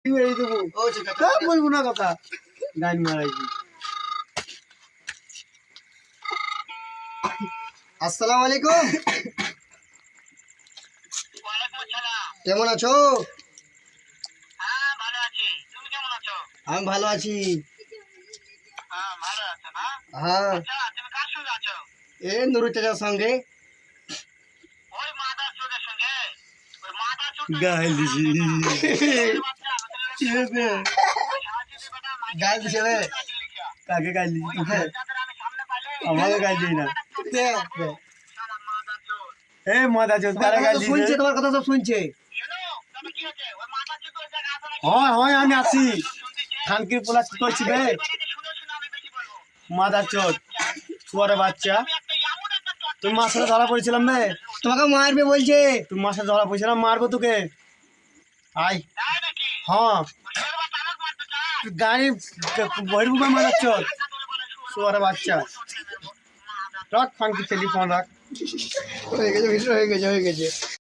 এই দেবো বলবো না কথা গান মারাইছি। আসসালামু আলাইকুম, কেমন আছো? আমি ভালো আছি। হ্যাঁ, এ নুরু চাচার সঙ্গে গাইল দিছি। গাইল দিছে রে, কাকে গাইল দিছি? তোকে? আমাকে গাইল দিই না। এ মাদা চোদ কারে গাইল দিছে? শুনছে, তোমার কথা সব শুনছে। হয় হয়, আমি আসি। খানকির পোলা কি করছি বে? মাদার চোদ শুয়ারে বাচ্চা, তুমি মার সাথে ধরা পড়েছিলাম বে, তোমাকে মারবে বলছে। তুমি মার সাথে ধরা পড়েছিলাম, মারবো তোকে। আয় হ্যাঁ, গাড়ি বহির্ভূমে মাদার চোদ শুয়ারে বাচ্চা। রাখ খানকি টেলিফোন রাখ। হয়ে গেছে, হয়ে গেছে, হয়ে গেছে।